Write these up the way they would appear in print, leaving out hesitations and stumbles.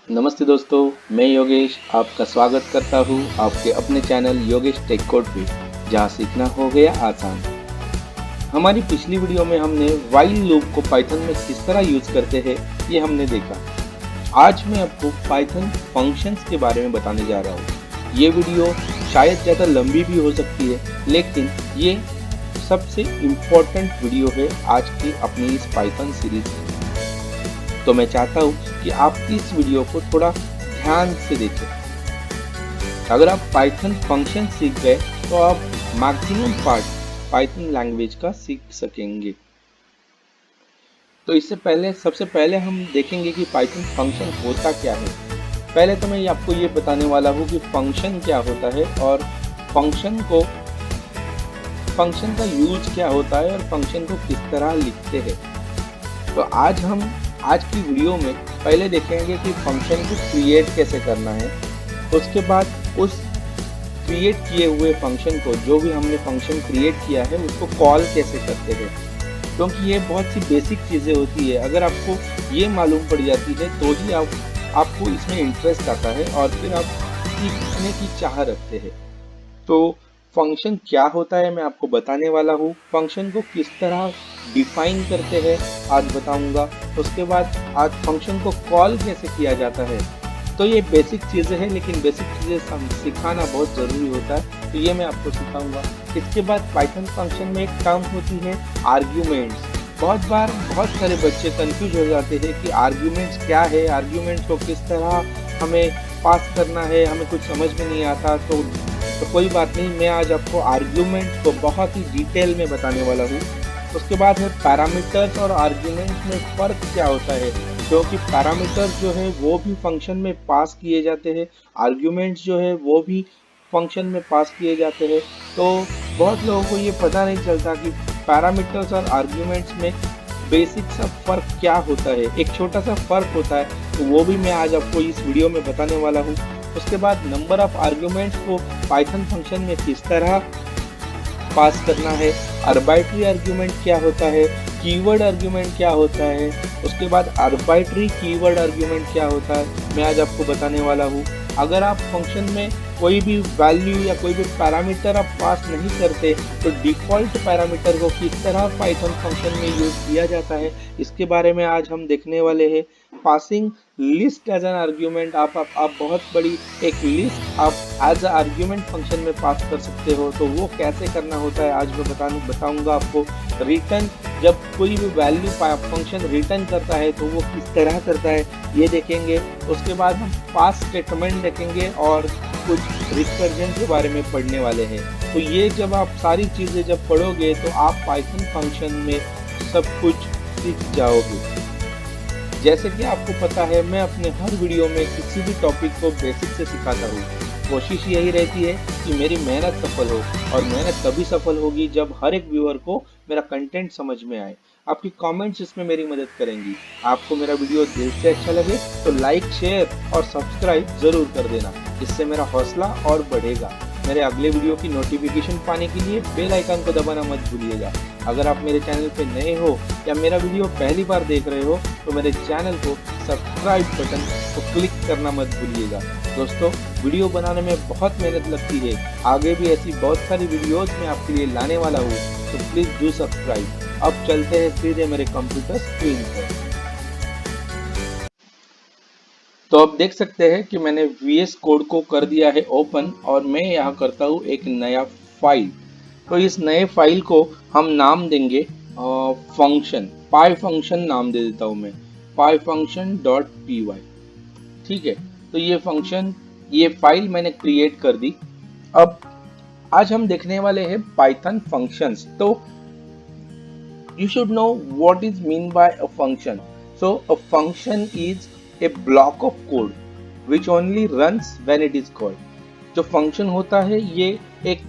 नमस्ते दोस्तों, मैं योगेश आपका स्वागत करता हूँ आपके अपने चैनल योगेश टेक कोड पे, जहाँ सीखना हो गया आसान। हमारी पिछली वीडियो में हमने व्हाइल लूप को पाइथन में किस तरह यूज करते हैं ये हमने देखा। आज मैं आपको पाइथन फंक्शंस के बारे में बताने जा रहा हूँ। ये वीडियो शायद ज़्यादा लंबी भी हो सकती है, लेकिन ये सबसे इम्पोर्टेंट वीडियो है आज की अपनी इस पाइथन सीरीज की। तो मैं चाहता हूँ कि आप इस वीडियो को थोड़ा ध्यान से देखें। अगर आप पाइथन फंक्शन सीख गए तो आप मैक्सिमम पार्ट पाइथन लैंग्वेज का सीख सकेंगे। तो इससे पहले सबसे पहले हम देखेंगे कि पाइथन फंक्शन होता क्या है। पहले तो मैं आपको ये बताने वाला हूँ कि फंक्शन क्या होता है और फंक्शन का यूज क्या होता है और फंक्शन को किस तरह लिखते हैं। तो आज की वीडियो में पहले देखेंगे कि फंक्शन को क्रिएट कैसे करना है। उसके बाद उस क्रिएट किए हुए फंक्शन को, जो भी हमने फंक्शन क्रिएट किया है, उसको कॉल कैसे करते हैं, क्योंकि ये बहुत सी बेसिक चीज़ें होती है। अगर आपको ये मालूम पड़ जाती है तो ही आपको इसमें इंटरेस्ट आता है और फिर आप सीखने की चाह रखते हैं। तो फंक्शन क्या होता है मैं आपको बताने वाला हूँ। फंक्शन को किस तरह डिफाइन करते हैं आज बताऊंगा। उसके बाद आज फंक्शन को कॉल कैसे किया जाता है। तो ये बेसिक चीज़ें हैं, लेकिन बेसिक चीज़ें सिखाना बहुत ज़रूरी होता है, तो ये मैं आपको सिखाऊंगा। इसके बाद पाइथन फंक्शन में एक टर्म होती है आर्ग्यूमेंट्स। बहुत बार बहुत सारे बच्चे कंफ्यूज हो जाते हैं कि आर्ग्यूमेंट्स क्या है, आर्ग्यूमेंट्स को किस तरह हमें पास करना है, हमें कुछ समझ में नहीं आता। तो कोई बात नहीं, मैं आज आपको आर्ग्यूमेंट को बहुत ही डिटेल में बताने वाला हूँ। उसके बाद है पैरामीटर्स और आर्ग्यूमेंट्स में फ़र्क क्या होता है, क्योंकि पैरामीटर्स जो है वो भी फंक्शन में पास किए जाते हैं, आर्ग्यूमेंट्स जो है वो भी फंक्शन में पास किए जाते हैं। तो बहुत लोगों को ये पता नहीं चलता कि पैरामीटर्स और आर्ग्यूमेंट्स में बेसिक सा फ़र्क क्या होता है। एक छोटा सा फ़र्क होता है, तो वो भी मैं आज आपको इस वीडियो में बताने वाला हूँ। उसके बाद नंबर ऑफ आर्ग्यूमेंट्स को पाइथन फंक्शन में किस तरह पास करना है, आर्बिट्री आर्ग्यूमेंट क्या होता है, कीवर्ड आर्ग्यूमेंट क्या होता है। उसके बाद आर्बिट्री कीवर्ड आर्ग्यूमेंट क्या होता है मैं आज आपको बताने वाला हूँ। अगर आप फंक्शन में कोई भी वैल्यू या कोई भी पैरामीटर आप पास नहीं करते तो डिफ़ॉल्ट पैरामीटर को किस तरह पाइथन फंक्शन में यूज किया जाता है, इसके बारे में आज हम देखने वाले हैं। Passing list as an argument, आप बहुत बड़ी एक लिस्ट आप एज अ आर्ग्यूमेंट फंक्शन में पास कर सकते हो, तो वो कैसे करना होता है आज मैं बताऊंगा आपको। रिटर्न, जब कोई भी वैल्यू फंक्शन रिटर्न करता है तो वो किस तरह करता है ये देखेंगे। उसके बाद हम पास स्टेटमेंट देखेंगे और कुछ रिकर्जन के बारे में पढ़ने वाले हैं। तो ये जब आप सारी चीज़ें जब पढ़ोगे तो आप पाइथन फंक्शन में सब कुछ सीख जाओगे। जैसे कि आपको पता है, मैं अपने हर वीडियो में किसी भी टॉपिक को बेसिक से सिखाता हूँ। कोशिश यही रहती है कि मेरी मेहनत सफल हो, और मेहनत तभी सफल होगी जब हर एक व्यूअर को मेरा कंटेंट समझ में आए। आपकी कमेंट्स इसमें मेरी मदद करेंगी। आपको मेरा वीडियो दिल से अच्छा लगे तो लाइक, शेयर और सब्सक्राइब ज़रूर कर देना, इससे मेरा हौसला और बढ़ेगा। मेरे अगले वीडियो की नोटिफिकेशन पाने के लिए बेल आइकन को दबाना मत भूलिएगा। अगर आप मेरे चैनल पे नए हो या मेरा वीडियो पहली बार देख रहे हो तो मेरे चैनल को सब्सक्राइब बटन को क्लिक करना मत भूलिएगा। दोस्तों, वीडियो बनाने में बहुत मेहनत लगती है। आगे भी ऐसी बहुत सारी वीडियोस मैं आपके लिए लाने वाला हूँ, तो प्लीज़ डू सब्सक्राइब। अब चलते हैं सीधे मेरे कंप्यूटर स्क्रीन पर। तो आप देख सकते हैं कि मैंने VS कोड को कर दिया है ओपन, और मैं यहाँ करता हूँ एक नया फाइल। तो इस नए फाइल को हम नाम देंगे फंक्शन, पाई फंक्शन नाम दे देता हूँ मैं, पाई फंक्शन डॉट py। ठीक है, तो ये फाइल मैंने क्रिएट कर दी। अब आज हम देखने वाले हैं पाइथन फंक्शंस। तो you should know what is mean by a function. So a function is a block of code which only runs when it is called. जो फंक्शन होता है ये एक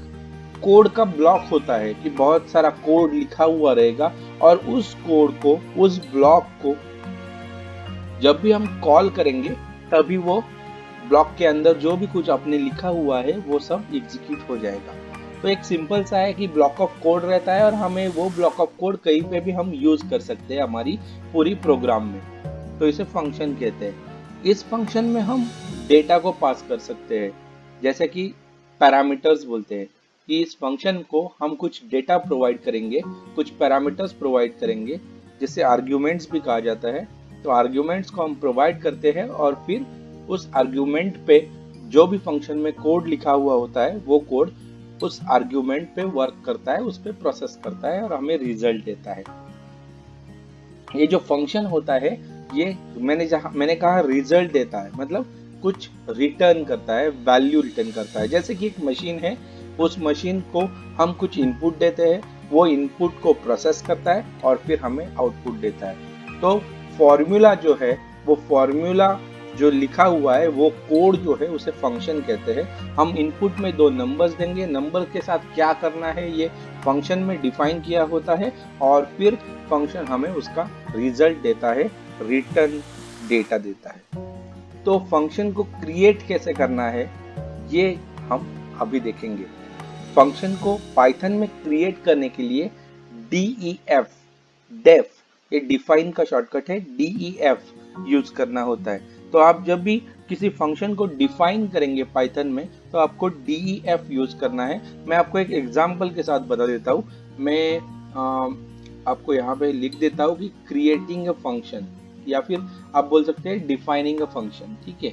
कोड का ब्लॉक होता है कि बहुत सारा कोड लिखा हुआ रहेगा, और उस कोड को, उस ब्लॉक को जब भी हम कॉल करेंगे तभी वो ब्लॉक के अंदर जो भी कुछ आपने लिखा हुआ है वो सब एग्जीक्यूट हो जाएगा। तो एक सिंपल सा है कि ब्लॉक ऑफ कोड रहता है, और हमें वो ब्लॉक ऑफ कोड कहीं पे भी हम यूज कर सकते हैं हमारी पूरी प्रोग्राम में। तो इसे फंक्शन कहते हैं। इस फंक्शन में हम डेटा को पास कर सकते हैं, जैसे कि पैरामीटर्स बोलते हैं कि इस फंक्शन को हम कुछ डेटा प्रोवाइड करेंगे, कुछ पैरामीटर्स प्रोवाइड करेंगे, जिसे आर्ग्यूमेंट्स भी कहा जाता है। तो आर्ग्यूमेंट्स को हम प्रोवाइड करते हैं और फिर उस आर्ग्यूमेंट पे जो भी फंक्शन में कोड लिखा हुआ होता है वो कोड उस आर्ग्यूमेंट पे वर्क करता है, उस पे प्रोसेस करता है और हमें रिजल्ट देता है। ये जो फंक्शन होता है ये मैंने कहा रिजल्ट देता है, मतलब कुछ रिटर्न करता है, वैल्यू रिटर्न करता है। जैसे कि एक मशीन है, उस मशीन को हम कुछ इनपुट देते हैं, वो इनपुट को प्रोसेस करता है और फिर हमें आउटपुट देता है। तो फॉर्मूला जो है, वो फॉर्मूला जो लिखा हुआ है, वो कोड जो है उसे फंक्शन कहते हैं। हम इनपुट में दो नंबर्स देंगे, नंबर के साथ क्या करना है ये फंक्शन में डिफाइन किया होता है और फिर फंक्शन हमें उसका रिजल्ट देता है, रिटर्न डेटा देता है। तो फंक्शन को क्रिएट कैसे करना है ये हम अभी देखेंगे। फंक्शन को पाइथन में क्रिएट करने के लिए डेफ, ये डिफाइन का शॉर्टकट है, डेफ यूज करना होता है। तो आप जब भी किसी फंक्शन को डिफाइन करेंगे पाइथन में तो आपको डेफ यूज करना है। मैं आपको एक एग्जांपल के साथ बता देता हूँ। मैं आपको यहाँ पे लिख देता हूँ कि क्रिएटिंग अ फंक्शन, या फिर आप बोल सकते हैं डिफाइनिंग अ फंक्शन। ठीक है,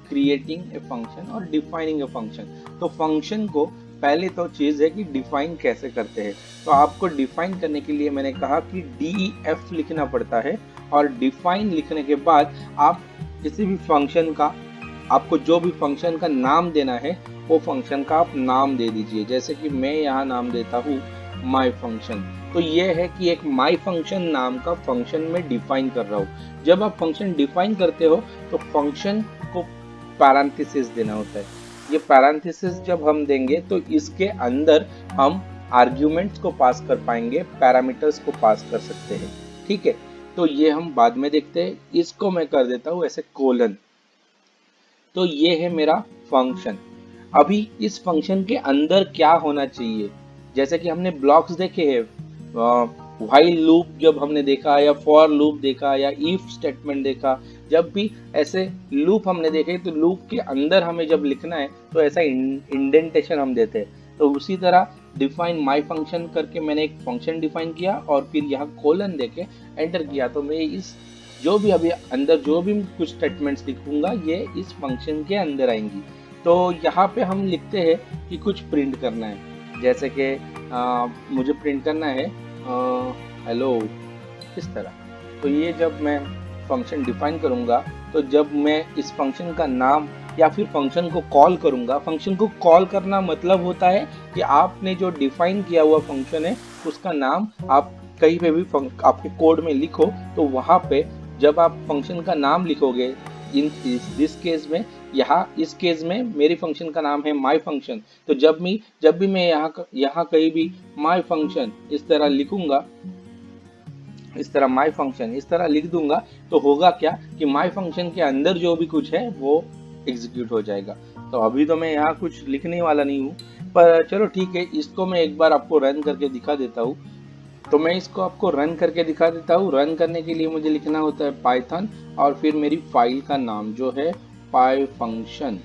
क्रिएटिंग ए फंक्शन और डिफाइनिंग ए फंक्शन। तो फंक्शन को पहले तो चीज है कि डिफाइन कैसे करते हैं। तो आपको डिफाइन करने के लिए मैंने कहा कि डेफ लिखना पड़ता है और डिफाइन लिखने के बाद आप किसी भी फंक्शन का, आपको जो भी फंक्शन का नाम देना है वो फंक्शन का आप नाम दे दीजिए। जैसे कि मैं यहाँ नाम देता हूँ माई फंक्शन। तो ये है कि एक माई फंक्शन नाम का फंक्शन में डिफाइन कर रहा हूँ। जब आप फंक्शन डिफाइन करते हो तो फंक्शन को पैरेंथेसिस देना होता है। ये पैरेंथेसिस जब हम देंगे तो इसके अंदर हम आर्ग्यूमेंट्स को पास कर पाएंगे, पैरामीटर्स को पास कर सकते हैं। ठीक है, तो ये हम बाद में देखते हैं। इसको मैं कर देता हूँ ऐसे कोलन। तो ये है मेरा फंक्शन। अभी इस फंक्शन के अंदर क्या होना चाहिए, जैसे कि हमने ब्लॉक्स देखे हैं, व्हाइल लूप जब हमने देखा, या फॉर लूप देखा, या इफ स्टेटमेंट देखा। जब भी ऐसे लूप हमने देखे तो लूप के अंदर हमें जब लिखना है तो ऐसा इंडेंटेशन हम देते हैं। तो उसी तरह डिफाइन माई फंक्शन करके मैंने एक फंक्शन डिफाइन किया और फिर यहाँ कोलन देके एंटर किया। तो मैं इस जो भी अभी अंदर जो भी कुछ स्टेटमेंट्स लिखूंगा ये इस फंक्शन के अंदर आएंगी। तो यहाँ पे हम लिखते हैं कि कुछ प्रिंट करना है, जैसे कि मुझे प्रिंट करना है हेलो, इस तरह। तो ये जब मैं फंक्शन डिफाइन करूंगा तो जब मैं इस फंक्शन का नाम या फिर फंक्शन को कॉल करूंगा, फंक्शन को कॉल करना मतलब होता है कि आपने जो डिफाइन किया हुआ फंक्शन है उसका नाम आप कहीं पे भी आपके कोड में लिखो, तो वहां पे जब आप फंक्शन का नाम लिखोगे, इन दिस केस में, यहाँ इस केस में मेरी फंक्शन का नाम है माई फंक्शन। तो जब भी मैं यहाँ कहीं भी माई फंक्शन इस तरह लिखूंगा, इस तरह माई फंक्शन इस तरह लिख दूंगा, तो होगा क्या कि माई फंक्शन के अंदर जो भी कुछ है वो एग्जीक्यूट हो जाएगा। तो अभी तो मैं यहाँ कुछ लिखने वाला नहीं हूँ, पर चलो ठीक है, इसको मैं एक बार आपको रन करके दिखा देता हूँ। तो मैं इसको आपको रन करके दिखा देता हूँ। रन करने के लिए मुझे लिखना होता है पाइथन और फिर मेरी फाइल का नाम जो है pyfunction।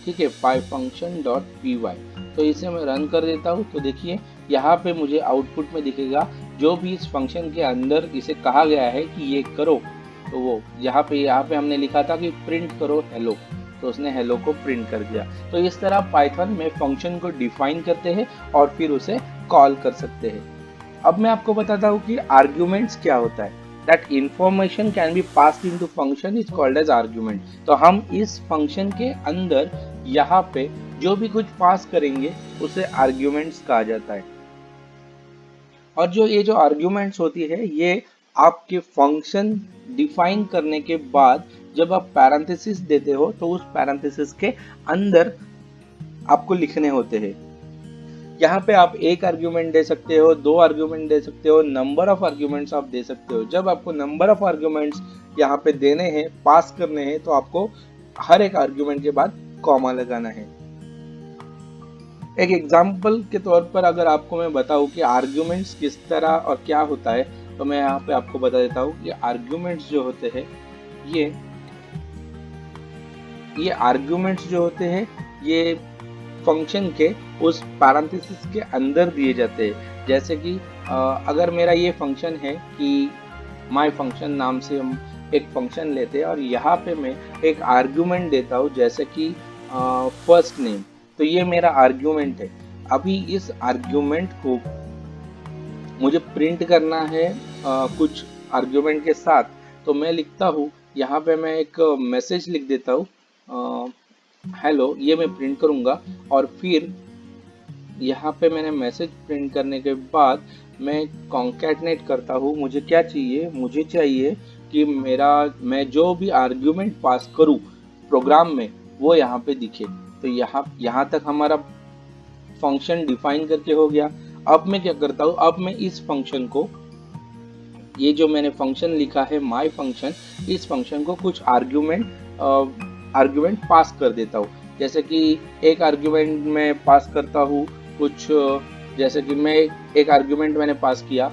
ठीक है, pyfunction.py। तो इसे मैं रन कर देता हूँ। तो देखिए यहाँ पे मुझे आउटपुट में दिखेगा जो भी इस फंक्शन के अंदर इसे कहा गया है कि ये करो, तो वो यहाँ पे हमने लिखा था कि प्रिंट करो हेलो, तो उसने हेलो को प्रिंट कर दिया। तो इस तरह पाइथन में फंक्शन को डिफाइन करते हैं और फिर उसे कॉल कर सकते हैं। अब मैं आपको बताता हूँ कि आर्ग्यूमेंट्स क्या होता है। That information can be passed into function is called as argument। तो हम इस फंक्शन के अंदर यहाँ पे जो भी कुछ पास करेंगे उसे आर्ग्यूमेंट्स कहा जाता है। और जो ये जो आर्ग्यूमेंट्स होती है ये आपके फंक्शन डिफाइन करने के बाद जब आप पैरेंथेसिस देते हो तो उस पैरेंथेसिस के अंदर आपको लिखने होते हैं। यहाँ पे आप एक आर्ग्यूमेंट दे सकते हो, दो आर्ग्यूमेंट दे सकते हो, नंबर ऑफ आर्ग्यूमेंट्स आप दे सकते हो। जब आपको नंबर ऑफ आर्ग्यूमेंट्स यहाँ पे देने हैं, पास करने हैं, तो आपको हर एक आर्ग्यूमेंट के बाद कॉमा लगाना है। एक एग्जांपल के तौर पर अगर आपको मैं बताऊं कि आर्ग्यूमेंट्स किस तरह और क्या होता है, तो मैं यहाँ पे आपको बता देता हूँ कि आर्ग्यूमेंट्स जो होते हैं ये ये आर्ग्यूमेंट्स जो होते हैं ये फंक्शन के उस पैरेंथेसिस के अंदर दिए जाते हैं। जैसे कि अगर मेरा ये फंक्शन है कि माय फंक्शन नाम से हम एक फंक्शन लेते हैं और यहाँ पे मैं एक आर्ग्यूमेंट देता हूँ जैसे कि फर्स्ट नेम, तो ये मेरा आर्ग्यूमेंट है। अभी इस आर्ग्यूमेंट को मुझे प्रिंट करना है कुछ आर्ग्यूमेंट के साथ, तो मैं लिखता हूँ यहाँ पे मैं एक मैसेज लिख देता हूँ हेलो, ये मैं प्रिंट करूँगा। और फिर यहाँ पे मैंने मैसेज प्रिंट करने के बाद मैं कॉन्कैटनेट करता हूँ। मुझे क्या चाहिए, मुझे चाहिए कि मैं जो भी आर्ग्यूमेंट पास करूँ प्रोग्राम में वो यहाँ पे दिखे। तो यहाँ तक हमारा फंक्शन डिफाइन करके हो गया। अब मैं क्या करता हूँ, अब मैं इस फंक्शन को, ये जो मैंने फंक्शन लिखा है माय फंक्शन, इस फंक्शन को कुछ आर्ग्यूमेंट पास कर देता हूँ। जैसे कि एक आर्ग्यूमेंट मैं पास करता हूँ कुछ, जैसे कि मैं एक आर्ग्यूमेंट मैंने पास किया,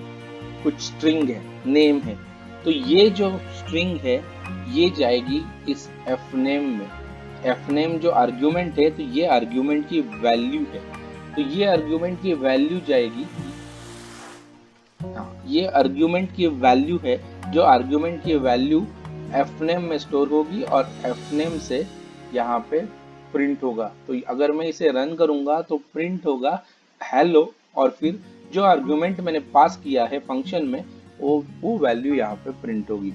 कुछ स्ट्रिंग है, नेम है, तो ये जो स्ट्रिंग है ये जाएगी इस fname में। fname जो आर्ग्यूमेंट है, तो ये आर्ग्यूमेंट की वैल्यू है, तो ये आर्ग्यूमेंट की वैल्यू जाएगी, ये आर्ग्यूमेंट की वैल्यू है, जो आर्ग्यूमेंट की वैल्यू fname में स्टोर होगी और fname से यहाँ पे प्रिंट होगा। तो अगर मैं इसे रन करूंगा तो प्रिंट होगा हेलो, और फिर जो आर्ग्यूमेंट मैंने पास किया है फंक्शन में वो वैल्यू यहाँ पे प्रिंट होगी।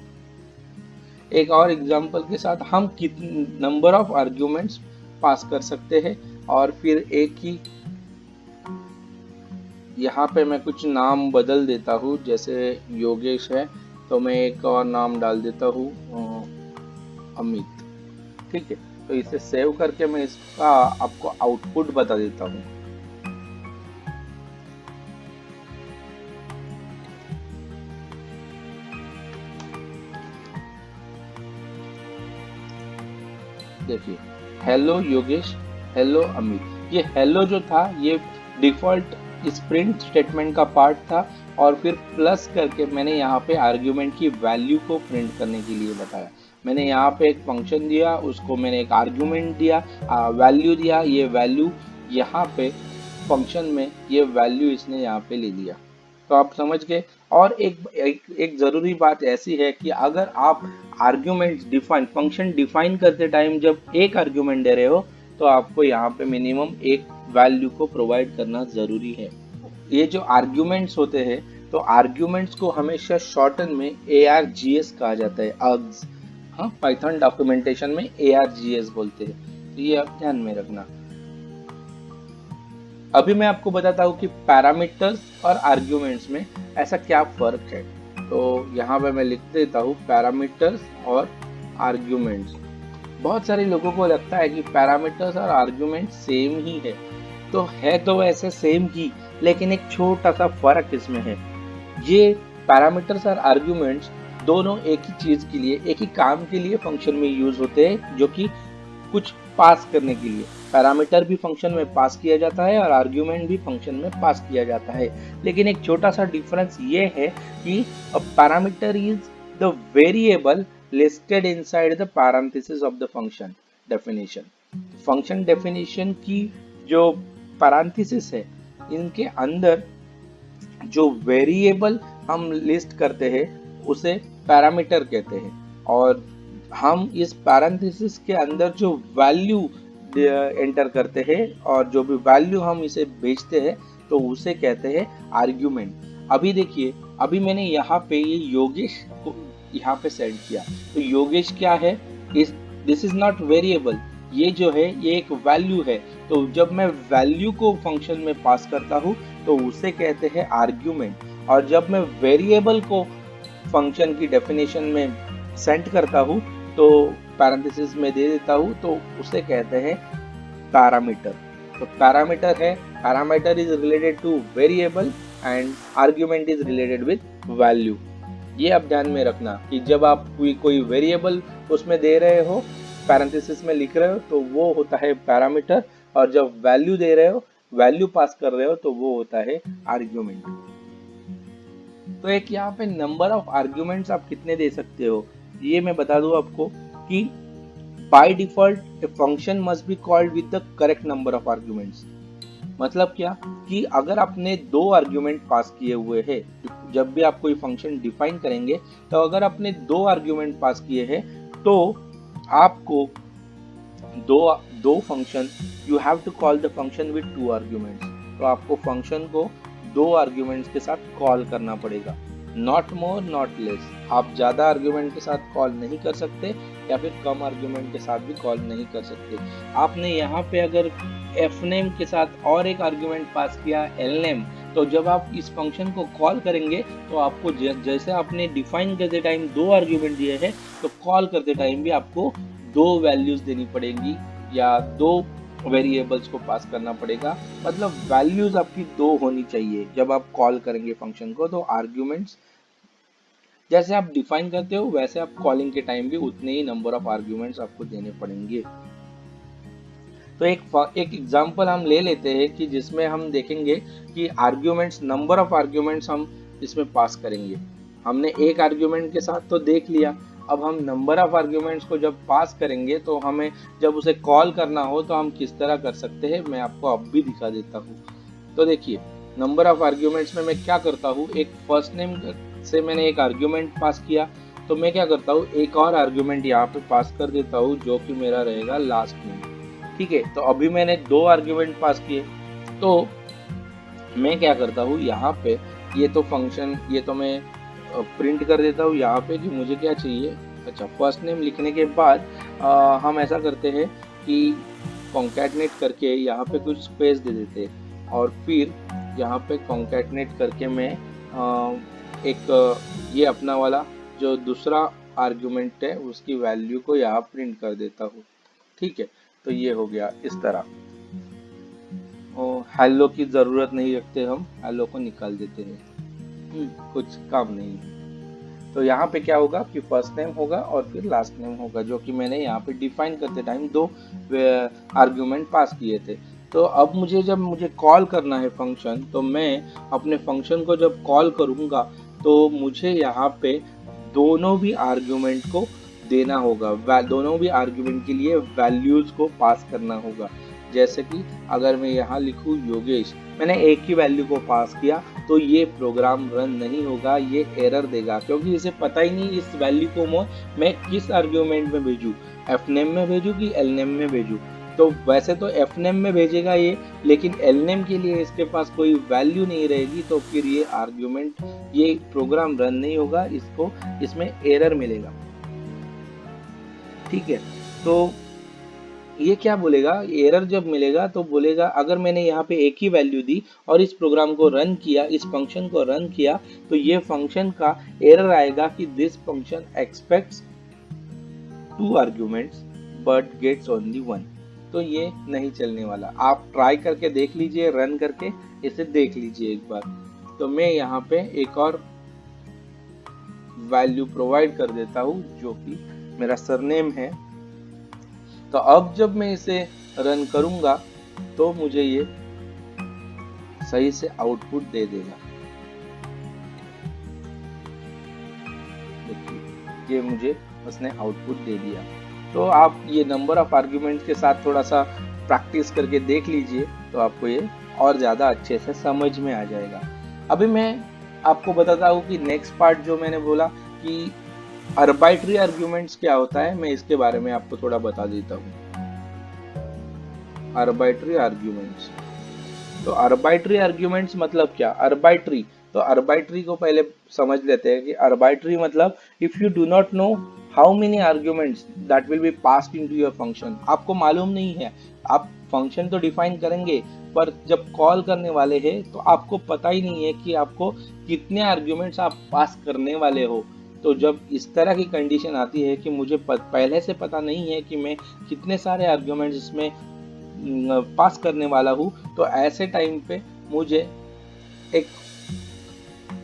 एक और एग्जांपल के साथ हम कितने नंबर ऑफ आर्ग्यूमेंट्स पास कर सकते हैं, और फिर एक ही यहाँ पे मैं कुछ नाम बदल देता हूँ। जैसे योगेश है तो मैं एक और नाम डाल देता हूँ अमित, ठीक है। तो इसे सेव करके मैं इसका आपको आउटपुट बता देता हूँ। देखिए, हेलो योगेश, हेलो अमित। ये हेलो जो था ये डिफॉल्ट इस प्रिंट स्टेटमेंट का पार्ट था, और फिर प्लस करके मैंने यहाँ पे आर्ग्यूमेंट की वैल्यू को प्रिंट करने के लिए बताया। मैंने यहाँ पे एक फंक्शन दिया, उसको मैंने एक आर्ग्यूमेंट दिया, वैल्यू दिया, ये वैल्यू यहाँ पे फंक्शन में ये वैल्यू इसने यहाँ पे ले लिया। तो आप समझ गए। और एक जरूरी बात ऐसी है कि अगर आप आर्ग्यूमेंट डिफाइन, फंक्शन डिफाइन करते टाइम जब एक आर्ग्यूमेंट दे रहे हो, तो आपको यहाँ पे मिनिमम एक वैल्यू को प्रोवाइड करना जरूरी है। ये जो आर्ग्यूमेंट्स होते हैं, तो आर्ग्यूमेंट्स को हमेशा शॉर्टन में ARGS कहा जाता है, अर्ग्स। हाँ, पाइथन डॉक्यूमेंटेशन में ARGS बोलते हैं, तो ये आप ध्यान में रखना। अभी मैं आपको बताता हूँ कि पैरामीटर्स और आर्ग्यूमेंट्स में ऐसा क्या फर्क है। तो यहाँ पे मैं लिख देता हूँ पैरामीटर्स और आर्ग्यूमेंट्स। बहुत सारे लोगों को लगता है कि पैरामीटर्स और आर्ग्यूमेंट सेम ही है, तो ऐसे सेम ही, लेकिन एक छोटा सा फर्क इसमें है। ये पैरामीटर्स और आर्ग्यूमेंट्स दोनों एक ही चीज के लिए, एक ही काम के लिए फंक्शन में यूज होते हैं, जो कि कुछ पास करने के लिए। पैरामीटर भी फंक्शन में पास किया जाता है और आर्ग्यूमेंट भी फंक्शन में पास किया जाता है, लेकिन एक छोटा सा डिफरेंस ये है कि अ parameter is the variable listed inside the parenthesis of the function definition. Function definition की जो पैरेंथेसिस है, इनके अंदर जो वेरिएबल हम लिस्ट करते हैं उसे पैरामीटर कहते हैं, और हम इस पैरेंथेसिस के अंदर जो वैल्यू एंटर करते हैं और जो भी वैल्यू हम इसे भेजते हैं तो उसे कहते हैं आर्ग्यूमेंट। अभी देखिए, अभी मैंने यहाँ पे ये योगेश को यहाँ पे सेट किया, तो योगेश क्या है, दिस इज नॉट वेरिएबल, ये जो है ये एक वैल्यू है। तो जब मैं वैल्यू को फंक्शन में पास करता हूँ तो उसे कहते हैं आर्ग्यूमेंट, और जब मैं वेरिएबल को फंक्शन की डेफिनेशन में सेंड करता हूँ तो पैरेंथेसिस में दे देता हूँ, तो उसे कहते हैं पैरामीटर। तो पैरामीटर है, parameter is related two variable and argument is related with value. ये आप ध्यान में रखना कि जब आप कोई वेरिएबल उसमें दे रहे हो, पैरेंथेसिस में लिख रहे हो, तो वो होता है पैरामीटर, और जब वैल्यू दे रहे हो, वैल्यू पास कर रहे हो, तो वो होता है आर्ग्यूमेंट। तो एक यहाँ पे नंबर ऑफ आर्ग्यूमेंट्स आप कितने दे सकते हो, ये मैं बता दूं आपको कि by default a function must be called with the correct number of arguments. मतलब क्या कि अगर आपने दो आर्ग्यूमेंट पास किए हुए हैं, जब भी आप कोई फंक्शन डिफाइन करेंगे तो अगर आपने दो आर्ग्यूमेंट पास किए हैं तो आपको दो दो function you have to call the function with two arguments. तो आपको फंक्शन को दो आर्ग्यूमेंट्स के साथ कॉल करना पड़ेगा, नॉट मोर नॉट लेस। आप ज्यादा आर्ग्यूमेंट के साथ कॉल नहीं कर सकते या फिर कम आर्ग्यूमेंट के साथ भी कॉल नहीं कर सकते। आपने यहाँ पे अगर fname के साथ और एक आर्ग्यूमेंट पास किया lname, तो जब आप इस फंक्शन को कॉल करेंगे तो आपको जैसे आपने डिफाइन करते टाइम दो आर्ग्यूमेंट दिए हैं तो कॉल करते टाइम भी आपको दो वैल्यूज देनी पड़ेंगी या दो वेरिएबल्स को पास करना पड़ेगा। मतलब वैल्यूज आपकी दो होनी चाहिए जब आप कॉल करेंगे फंक्शन को। तो आर्ग्यूमेंट्स जैसे आप डिफाइन करते हो वैसे आप कॉलिंग के टाइम भी उतने ही नंबर ऑफ आर्ग्यूमेंट्स आपको देने पड़ेंगे। तो एक एग्जांपल हम ले लेते हैं कि जिसमें हम देखेंगे कि आर्ग्यूमेंट्स, नंबर ऑफ आर्ग्यूमेंट्स हम इसमें पास करेंगे। हमने एक आर्ग्यूमेंट के साथ तो देख लिया, अब हम नंबर ऑफ आर्ग्यूमेंट्स को जब पास करेंगे तो हमें जब उसे कॉल करना हो तो हम किस तरह कर सकते हैं, मैं आपको अब भी दिखा देता हूँ। तो देखिए, नंबर ऑफ आर्ग्यूमेंट्स में मैं क्या करता हूँ, एक फर्स्ट नेम से मैंने एक आर्ग्यूमेंट पास किया तो मैं क्या करता हूँ, एक और आर्ग्यूमेंट यहाँ पे पास कर देता हूँ जो कि मेरा रहेगा लास्ट नेम। ठीक है, तो अभी मैंने दो आर्ग्यूमेंट पास किए तो मैं क्या करता हूँ, यहाँ पे ये तो फंक्शन, ये तो मैं प्रिंट कर देता हूँ यहाँ पे कि मुझे क्या चाहिए। अच्छा, फर्स्ट नेम लिखने के बाद हम ऐसा करते हैं कि कॉन्कैटनेट करके यहाँ पे कुछ स्पेस दे देते हैं और फिर यहाँ पे कॉन्कैटनेट करके मैं एक ये अपना वाला जो दूसरा आर्ग्यूमेंट है उसकी वैल्यू को यहाँ प्रिंट कर देता हूँ। ठीक है, तो ये हो गया इस तरह। हेलो की जरूरत नहीं रखते, हम हेलो को निकाल देते हैं, कुछ काम नहीं है। तो यहाँ पे क्या होगा कि फर्स्ट नेम होगा और फिर लास्ट नेम होगा, जो कि मैंने यहाँ पे डिफाइन करते टाइम दो आर्ग्यूमेंट पास किए थे। तो अब जब मुझे कॉल करना है फंक्शन, तो मैं अपने फंक्शन को जब कॉल करूँगा तो मुझे यहाँ पे दोनों भी आर्ग्यूमेंट को देना होगा, दोनों भी आर्ग्यूमेंट के लिए वैल्यूज को पास करना होगा। जैसे कि अगर मैं यहाँ लिखूँ योगेश, मैंने एक ही वैल्यू को पास किया तो ये प्रोग्राम रन नहीं होगा, ये एरर देगा क्योंकि इसे पता ही नहीं इस वैल्यू को मैं किस आर्ग्यूमेंट में भेजूँ, fname में भेजूँ कि lname में भेजूँ। तो वैसे तो fname में भेजेगा ये, लेकिन lname के लिए इसके पास कोई वैल्यू नहीं रहेगी, तो फिर ये आर्ग्यूमेंट, ये प्रोग्राम रन नहीं होगा, इसको इसमें एरर मिलेगा। ठीक है, तो ये क्या बोलेगा, एरर जब मिलेगा तो बोलेगा अगर मैंने यहाँ पे एक ही वैल्यू दी और इस प्रोग्राम को रन किया, इस फंक्शन को रन किया, तो ये फंक्शन का एरर आएगा कि this function expects 2 arguments but gets only 1। तो ये नहीं चलने वाला। आप ट्राई करके देख लीजिए, रन करके इसे देख लीजिए एक बार। तो मैं यहाँ पे एक और वैल्यू प्रोवाइड कर देता हूँ जो कि मेरा सरनेम है। तो अब जब मैं इसे रन करूंगा तो मुझे ये सही से आउटपुट दे देगा। देखिए, ये मुझे उसने आउटपुट दे दिया। तो आप ये नंबर ऑफ आर्ग्यूमेंट्स के साथ थोड़ा सा प्रैक्टिस करके देख लीजिए तो आपको ये और ज़्यादा अच्छे से समझ में आ जाएगा। अभी मैं आपको बताता हूँ कि नेक्स्ट पार्ट जो मैंने बोला कि आर्बिट्री आर्ग्यूमेंट्स क्या होता है, मैं इसके बारे में आपको थोड़ा बता देता हूँ। आर्बिट्री आर्ग्यूमेंट्स, तो आर्बिट्री आर्ग्यूमेंट्स मतलब क्या, आर्बिट्री, तो आर्बिट्री को पहले समझ लेते हैं कि आर्बिट्री मतलब if you do not know how many arguments that will be passed into your function. आपको मालूम नहीं है, आप फंक्शन तो डिफाइन करेंगे पर जब कॉल करने वाले हैं तो आपको पता ही नहीं है कि आपको कितने आर्ग्यूमेंट्स आप पास करने वाले हो। तो जब इस तरह की कंडीशन आती है कि मुझे पहले से पता नहीं है कि मैं कितने सारे आर्ग्यूमेंट्स इसमें पास करने वाला हूँ, तो ऐसे टाइम पे मुझे एक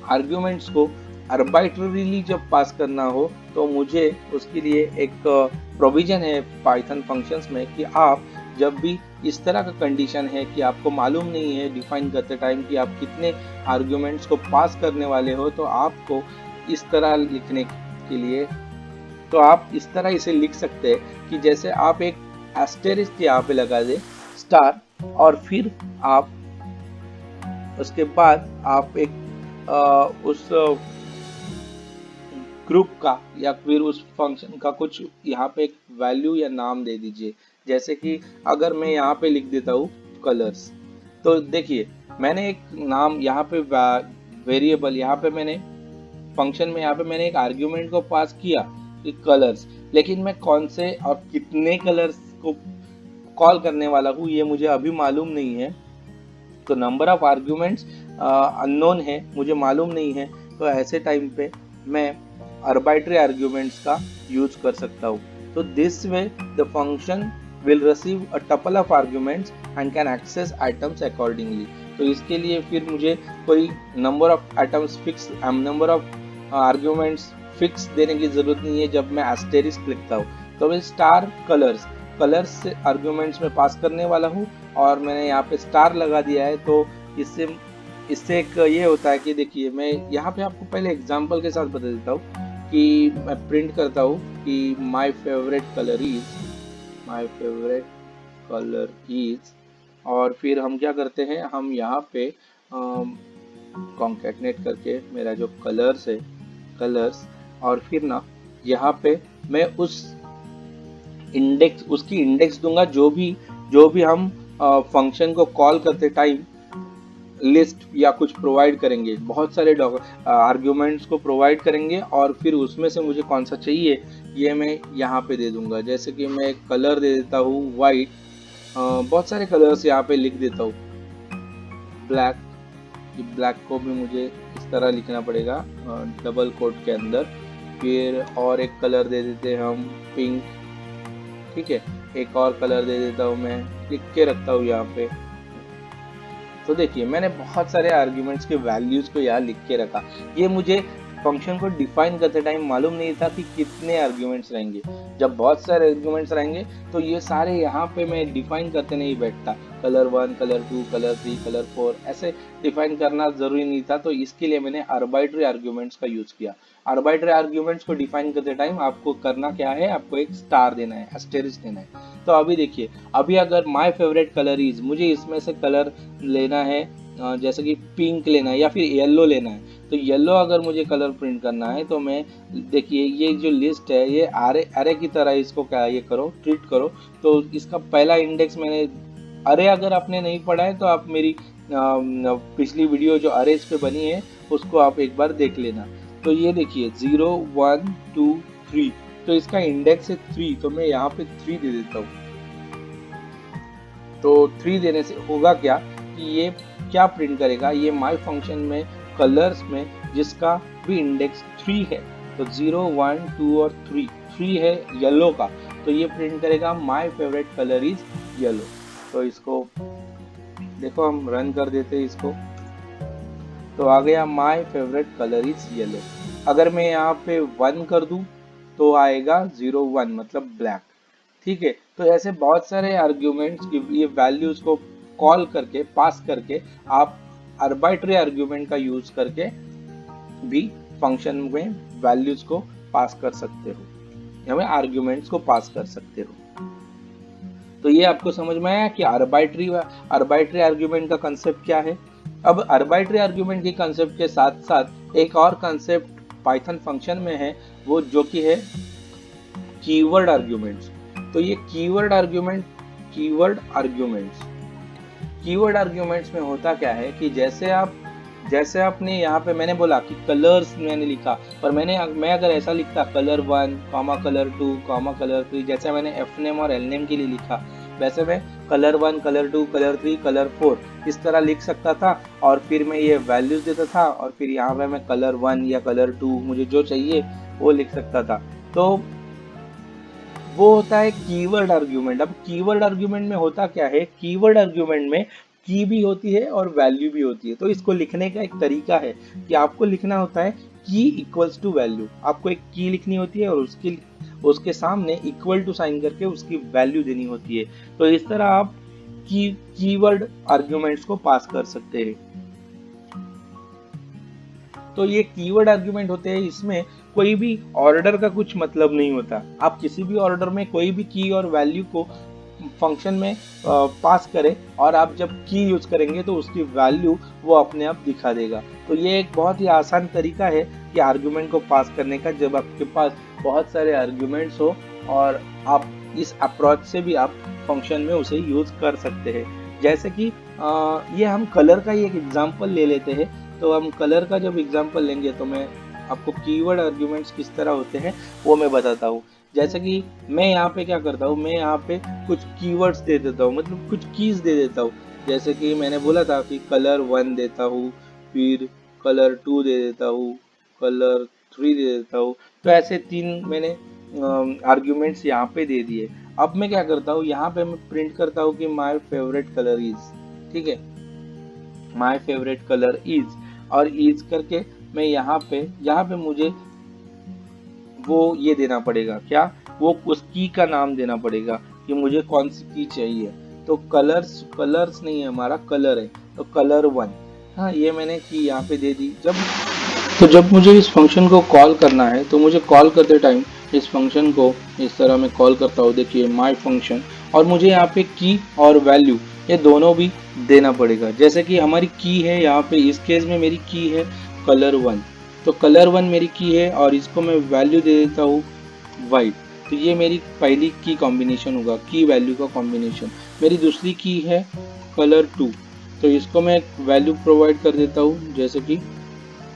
आर्ग्यूमेंट्स को आर्बिट्ररीली जब पास करना हो तो मुझे उसके लिए एक प्रोविजन है पाइथन फंक्शंस में कि आप जब भी इस तरह का कंडीशन है कि आपको मालूम नहीं है डिफाइन करते टाइम कि आप कितने आर्ग्यूमेंट्स को पास करने वाले हो, तो आपको इस तरह लिखने के लिए तो आप इस तरह इसे लिख सकते हैं कि जैसे आप एक एस्टेरिस्क यहाँ पे लगा दे स्टार, और फिर आप उसके बाद आप एक उस ग्रुप का या फिर उस फंक्शन का कुछ यहाँ पे एक वैल्यू या नाम दे दीजिए। जैसे कि अगर मैं यहाँ पे लिख देता हूँ कलर्स, तो देखिए मैंने एक नाम यहाँ पे वेरिएबल यहाँ पे मैंने फंक्शन में यहाँ पे मैंने एक आर्ग्यूमेंट को पास किया कि कलर्स, लेकिन मैं कौन से और कितने कलर्स को कॉल करने वाला हूँ ये मुझे अभी मालूम नहीं है। तो नंबर ऑफ आर्ग्यूमेंट्स अननोन है, मुझे मालूम नहीं है। तो ऐसे टाइम पे मैं आर्बिट्री आर्ग्यूमेंट्स का यूज कर सकता हूँ। तो this way the function will receive a tuple of arguments and can access items accordingly। तो इसके लिए फिर मुझे कोई number of items fix, number of arguments fix देने की जरूरत नहीं है जब मैं एस्टेरिस्क लिखता हूँ। तो मैं स्टार कलर्स से आर्ग्यूमेंट्स में पास करने वाला हूँ और मैंने यहाँ पे स्टार लगा दिया है। तो इससे एक ये होता है कि देखिए मैं यहाँ पे आपको पहले एग्जांपल के साथ बता देता हूँ कि मैं प्रिंट करता हूँ कि माय फेवरेट कलर इज, और फिर हम क्या करते हैं, हम यहाँ पे कॉन्कैटनेट करके मेरा जो कलर्स है कलर्स, और फिर ना यहाँ पे मैं उसकी इंडेक्स दूंगा जो भी हम फंक्शन को कॉल करते टाइम लिस्ट या कुछ प्रोवाइड करेंगे, बहुत सारे आर्ग्यूमेंट्स को प्रोवाइड करेंगे और फिर उसमें से मुझे कौन सा चाहिए ये मैं यहाँ पे दे दूंगा। जैसे कि मैं कलर दे देता हूँ वाइट, बहुत सारे कलर्स यहाँ पे लिख देता हूँ। ब्लैक को भी मुझे इस तरह लिखना पड़ेगा डबल कोट के अंदर। फिर और एक कलर दे देते हैं हम पिंक, ठीक है। एक और कलर दे देता हूँ, मैं लिख के रखता हूँ यहाँ पे। तो देखिए मैंने बहुत सारे आर्ग्यूमेंट्स के वैल्यूज को यहाँ लिख के रखा। ये मुझे फंक्शन को डिफाइन करते टाइम मालूम नहीं था कि कितने आर्ग्यूमेंट्स रहेंगे। जब बहुत सारे आर्ग्यूमेंट्स रहेंगे तो ये सारे यहाँ पे मैं डिफाइन करते नहीं बैठता, कलर 1, कलर 2, कलर 3, कलर 4 ऐसे डिफाइन करना जरूरी नहीं था। तो इसके लिए मैंने आर्बिट्री आर्ग्यूमेंट्स का यूज किया। आर्बिट्री आर्ग्यूमेंट्स को डिफाइन करते टाइम आपको करना क्या है, आपको एक स्टार देना है, एस्टेरिस्क देना है। तो अभी देखिए, अभी अगर माय फेवरेट कलर इज, मुझे इसमें से कलर लेना है, जैसे कि पिंक लेना है या फिर येलो लेना है। तो येलो अगर मुझे कलर प्रिंट करना है तो मैं देखिए ये जो लिस्ट है ये अरे की तरह इसको क्या ये करो, ट्रीट करो। तो इसका पहला इंडेक्स मैंने अरे, अगर आपने नहीं पढ़ा है तो आप मेरी पिछली वीडियो जो अरेज पे बनी है उसको आप एक बार देख लेना। तो ये देखिए 0, 1, 2, 3, तो इसका इंडेक्स है 3, तो मैं यहाँ पे 3 दे देता हूँ। तो 3 देने से होगा क्या कि ये क्या प्रिंट करेगा, ये माय फंक्शन में कलर्स में जिसका भी इंडेक्स 3 है, तो 0, 1, 2 और 3 है येलो का, तो ये प्रिंट करेगा my favourite colour is yellow. तो इसको देखो हम रन कर देते हैं इसको, तो आ गया my favourite colour is yellow. अगर मैं यहाँ पे 1 कर दूं तो आएगा 0, 1 मतलब ब्लैक, ठीक है। तो ऐसे बहुत सारे आर्ग्यूमेंट्स की ये वैल्यूज को कॉल करके पास करके आप आर्बिट्री आर्ग्यूमेंट का यूज करके भी फंक्शन में वैल्यूज को पास कर सकते हो या में आर्ग्यूमेंट्स को पास कर सकते हो। तो ये आपको समझ में आया कि आर्बिट्री आर्ग्यूमेंट का कंसेप्ट क्या है। अब आर्बिट्री आर्ग्यूमेंट के कंसेप्ट के साथ साथ एक और कंसेप्ट पाइथन फंक्शन में है, वो जो कि है कीवर्ड आर्ग्यूमेंट्स। तो ये कीवर्ड आर्ग्यूमेंट्स में होता क्या है कि जैसे आपने यहाँ पे मैंने बोला कि कलर्स मैंने लिखा, पर मैं अगर ऐसा लिखता कलर 1, कलर 2, कलर 3, जैसे मैंने एफ नेम और एल नेम के लिए लिखा, वैसे मैं कलर 1, कलर 2, कलर 3, कलर 4 इस तरह लिख सकता था। और फिर मैं ये वैल्यूज देता था और फिर यहाँ पे मैं कलर 1 या कलर 2 मुझे जो चाहिए वो लिख सकता था। तो वो होता है कीवर्ड आर्ग्यूमेंट। अब कीवर्ड आर्ग्यूमेंट में होता क्या है, कीवर्ड आर्ग्यूमेंट में की भी होती है और वैल्यू भी होती है। तो इसको लिखने का एक तरीका है कि आपको लिखना होता है की इक्वल्स टू वैल्यू। आपको एक की लिखनी होती है और उसके सामने इक्वल टू साइन करके उसकी वैल्यू देनी होती है। तो इस तरह आप कीवर्ड आर्ग्यूमेंट्स को पास कर सकते हैं। तो ये कीवर्ड आर्ग्यूमेंट होते हैं, इसमें कोई भी ऑर्डर का कुछ मतलब नहीं होता। आप किसी भी ऑर्डर में कोई भी की और वैल्यू को फंक्शन में पास करें और आप जब की यूज करेंगे तो उसकी वैल्यू वो अपने आप दिखा देगा। तो ये एक बहुत ही आसान तरीका है कि आर्ग्यूमेंट को पास करने का, जब आपके पास बहुत सारे आर्ग्यूमेंट्स हो और आप इस अप्रोच से भी आप फंक्शन में उसे यूज कर सकते हैं। जैसे कि ये हम कलर का ही एक एग्जांपल ले लेते हैं। तो हम कलर का जब एग्जांपल लेंगे तो मैं आपको कीवर्ड आर्ग्यूमेंट्स किस तरह होते हैं वो मैं बताता हूँ। जैसे कि मैं यहाँ पे क्या करता हूँ, मैं यहाँ पे कुछ कीवर्ड्स दे देता हूँ, मतलब कुछ कीज दे देता हूँ। जैसे कि मैंने बोला था कि कलर 1 देता हूँ, फिर कलर 2 दे देता हूँ, कलर 3 दे देता हूँ। तो ऐसे 3 मैंने आर्ग्यूमेंट्स यहाँ पे दे दिए। अब मैं क्या करता हूँ, यहाँ पे मैं प्रिंट करता हूँ कि माय फेवरेट कलर इज, ठीक है, माय फेवरेट कलर इज, और इज करके मैं यहाँ पे मुझे वो ये देना पड़ेगा, क्या, वो उस की का नाम देना पड़ेगा कि मुझे कौन सी की चाहिए। तो कलर्स नहीं है, हमारा कलर है, तो कलर 1। हाँ, ये मैंने की यहाँ पे दे दी। जब मुझे इस फंक्शन को कॉल करना है तो मुझे कॉल करते टाइम इस फंक्शन को इस तरह मैं कॉल करता हूँ, देखिए माय फंक्शन, और मुझे यहाँ पे की और वैल्यू ये दोनों भी देना पड़ेगा। जैसे कि हमारी की है यहाँ पे, इस केस में मेरी की है कलर 1, तो कलर 1 मेरी की है और इसको मैं वैल्यू दे देता हूँ वाइट। तो ये मेरी पहली की कॉम्बिनेशन होगा, की वैल्यू का कॉम्बिनेशन। मेरी दूसरी की है कलर 2, तो इसको मैं वैल्यू प्रोवाइड कर देता हूँ जैसे कि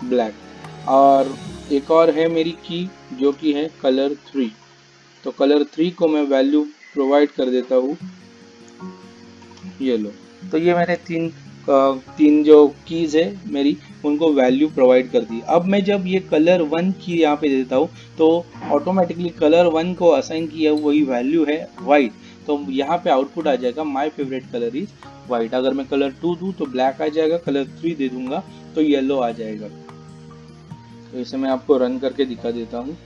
ब्लैक। और एक और है मेरी की जो कि है कलर 3, तो कलर 3 को मैं वैल्यू प्रोवाइड कर देता हूँ येलो। तो ये मैंने तीन जो कीज है मेरी, उनको वैल्यू प्रोवाइड कर दी। अब मैं जब ये कलर 1 की यहाँ पे देता हूँ तो ऑटोमेटिकली कलर 1 को असाइन किया वही वैल्यू है वाइट, तो यहाँ पे आउटपुट आ जाएगा my favourite colour is white. अगर मैं कलर 2 दूँ तो ब्लैक आ जाएगा, कलर 3 दे दूंगा तो येलो आ जाएगा। तो इसे मैं आपको रन करके दिखा देता हूँ।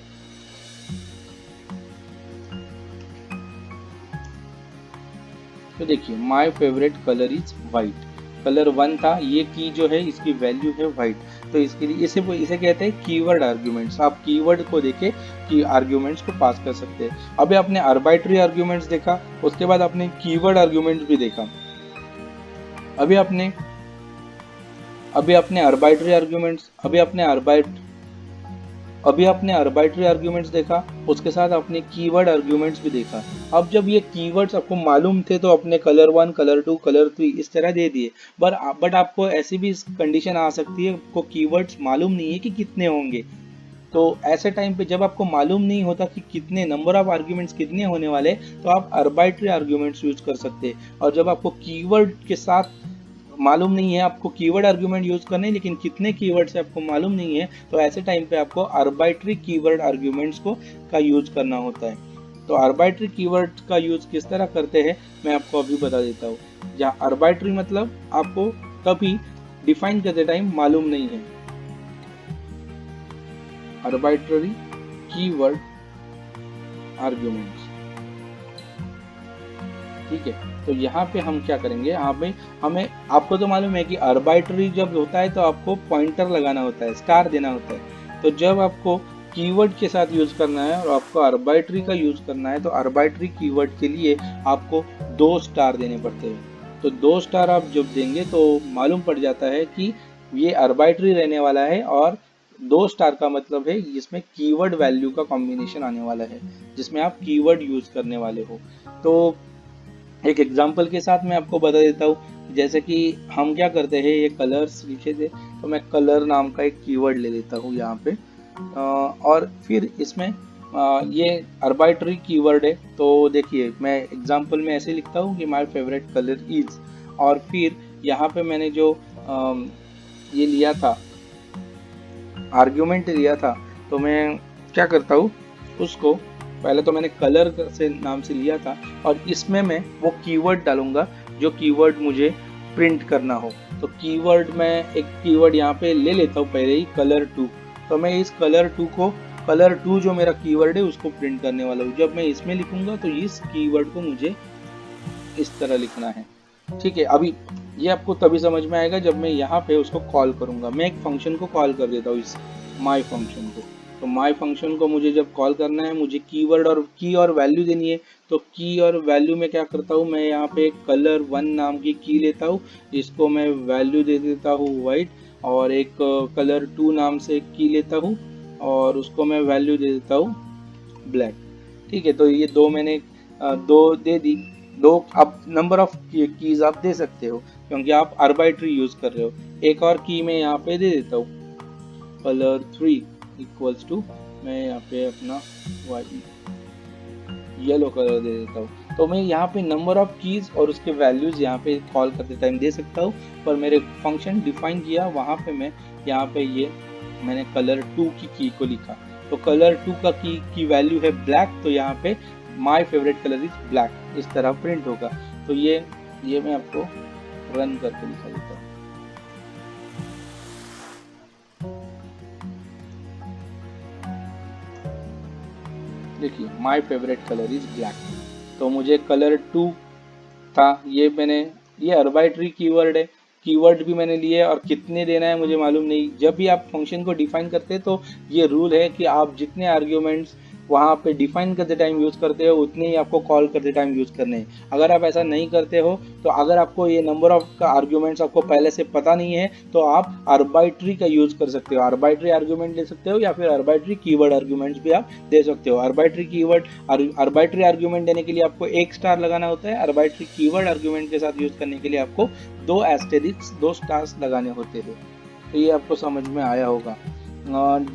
तो देखिए my favourite colour is white, colour 1 था, ये की जो है इसकी वैल्यू है वाइट। तो इसके लिए इसे कहते हैं कीवर्ड आर्ग्यूमेंट्स। आप कीवर्ड को देके की आर्ग्यूमेंट्स को पास कर सकते हैं। अभी आपने आर्बिट्री आर्ग्यूमेंट्स देखा, उसके बाद आपने कीवर्ड आर्ग्यूमेंट्स भी देखा। अभी आपने आर्बिट्री आर्ग्यूमेंट्स देखा, उसके साथ आपने कीवर्ड आर्ग्यूमेंट्स भी देखा। अब जब ये कीवर्ड्स आपको मालूम थे तो आपने कलर 1, कलर 2, कलर 3 इस तरह दे दिए। बट आपको ऐसी भी कंडीशन आ सकती है, आपको कीवर्ड्स मालूम नहीं है कि कितने होंगे। तो ऐसे टाइम पे जब आपको मालूम नहीं होता कि कितने नंबर ऑफ आर्ग्यूमेंट्स कितने होने वाले, तो आप आर्बिट्री आर्ग्यूमेंट्स यूज कर सकते हैं। और जब आपको कीवर्ड के साथ मालूम नहीं है, आपको कीवर्ड आर्ग्यूमेंट यूज करने हैं लेकिन कितने कीवर्ड से आपको मालूम नहीं है, तो ऐसे टाइम पे आपको आर्बिट्री कीवर्ड आर्ग्यूमेंट्स का यूज करना होता है। तो आर्बिट्री कीवर्ड का यूज किस तरह करते हैं मैं आपको अभी बता देता हूँ। जहाँ आर्बिट्री मतलब आपको कभी डिफाइन करते टाइम मालूम नहीं है, आर्बिट्री कीवर्ड आर्ग्यूमेंट्स, ठीक है। तो यहाँ पे हम क्या करेंगे, यहाँ पे हमें, आपको तो मालूम है कि आर्बिट्री जब होता है तो आपको पॉइंटर लगाना होता है, स्टार देना होता है। तो जब आपको कीवर्ड के साथ यूज करना है और आपको आर्बिट्री का यूज करना है, तो आर्बिट्री कीवर्ड के लिए आपको 2 स्टार देने पड़ते हैं। तो 2 स्टार आप जब देंगे तो मालूम पड़ जाता है कि ये आर्बिट्री रहने वाला है, और 2 स्टार का मतलब है जिसमें कीवर्ड वैल्यू का कॉम्बिनेशन आने वाला है, जिसमें आप कीवर्ड यूज करने वाले हो। तो एक एग्जांपल के साथ मैं आपको बता देता हूँ। जैसे कि हम क्या करते हैं, ये कलर्स लिखे थे तो मैं कलर नाम का एक कीवर्ड ले लेता हूँ यहाँ पे, और फिर इसमें ये आर्बिट्री कीवर्ड है। तो देखिए मैं एग्जांपल में ऐसे लिखता हूँ कि माय फेवरेट कलर इज, और फिर यहाँ पे मैंने जो ये लिया था आर्ग्यूमेंट लिया था, तो मैं क्या करता हूँ, उसको पहले तो मैंने कलर से नाम से लिया था और इसमें मैं वो कीवर्ड डालूंगा जो कीवर्ड मुझे प्रिंट करना हो। तो कीवर्ड मैं एक कीवर्ड यहाँ पे ले लेता हूँ पहले ही, कलर 2। तो मैं इस कलर 2 जो मेरा कीवर्ड है उसको प्रिंट करने वाला हूँ। जब मैं इसमें लिखूंगा तो इस कीवर्ड को मुझे इस तरह लिखना है, ठीक है। अभी ये आपको तभी समझ में आएगा जब मैं यहाँ पे उसको कॉल करूँगा। मैं एक फंक्शन को कॉल कर देता हूँ, इस माई फंक्शन को। तो माई फंक्शन को मुझे जब कॉल करना है, मुझे कीवर्ड और की और वैल्यू देनी है। तो की और वैल्यू में क्या करता हूँ, मैं यहाँ पे कलर 1 नाम की की लेता हूँ, इसको मैं वैल्यू दे देता हूँ वाइट, और एक कलर 2 नाम से की लेता हूँ और उसको मैं वैल्यू दे देता हूँ ब्लैक। ठीक है, तो ये दो मैंने दो दे दी। दो, अब नंबर ऑफ कीज आप दे सकते हो क्योंकि आप आर्बिट्री यूज कर रहे हो। एक और की मैं यहाँ पे दे देता हूँ, कलर 3 इक्वल्स टू, मैं यहाँ पे अपना येलो कलर दे देता हूँ। तो मैं यहाँ पे नंबर ऑफ कीज और उसके वैल्यूज यहाँ पे कॉल करते टाइम दे सकता हूँ, पर मेरे फंक्शन डिफाइन किया वहाँ पे मैं यहाँ पे ये मैंने कलर 2 की को लिखा। तो कलर 2 का की वैल्यू है ब्लैक, तो यहाँ पे my favourite colour is black, इस तरह प्रिंट होगा। तो ये मैं आपको रन करके दिखा देता हूँ। देखिए my favourite colour is black. तो मुझे कलर 2 था, ये आर्बिट्री कीवर्ड है, कीवर्ड भी मैंने लिए और कितने देना है मुझे मालूम नहीं। जब भी आप फंक्शन को डिफाइन करते हैं तो ये रूल है कि आप जितने आर्ग्यूमेंट्स वहाँ पे डिफाइन करते टाइम यूज़ करते हो उतने ही आपको कॉल करते टाइम यूज़ करने हैं। अगर आप ऐसा नहीं करते हो, तो अगर आपको ये नंबर ऑफ का आर्ग्यूमेंट्स आपको पहले से पता नहीं है, तो आप आर्बिट्री का यूज़ कर सकते हो। आर्बिट्री आर्ग्यूमेंट ले सकते हो या फिर आर्बिट्री कीवर्ड आर्ग्यूमेंट्स भी आप दे सकते हो। आर्बिट्री कीवर्ड आर्बिट्री आर्ग्यूमेंट देने के लिए आपको 1 स्टार लगाना होता है। आर्बिट्री कीवर्ड आर्ग्यूमेंट के साथ यूज़ करने के लिए आपको 2 एस्टेरिक्स 2 स्टार्स लगाने होते हैं। तो ये आपको समझ में आया होगा।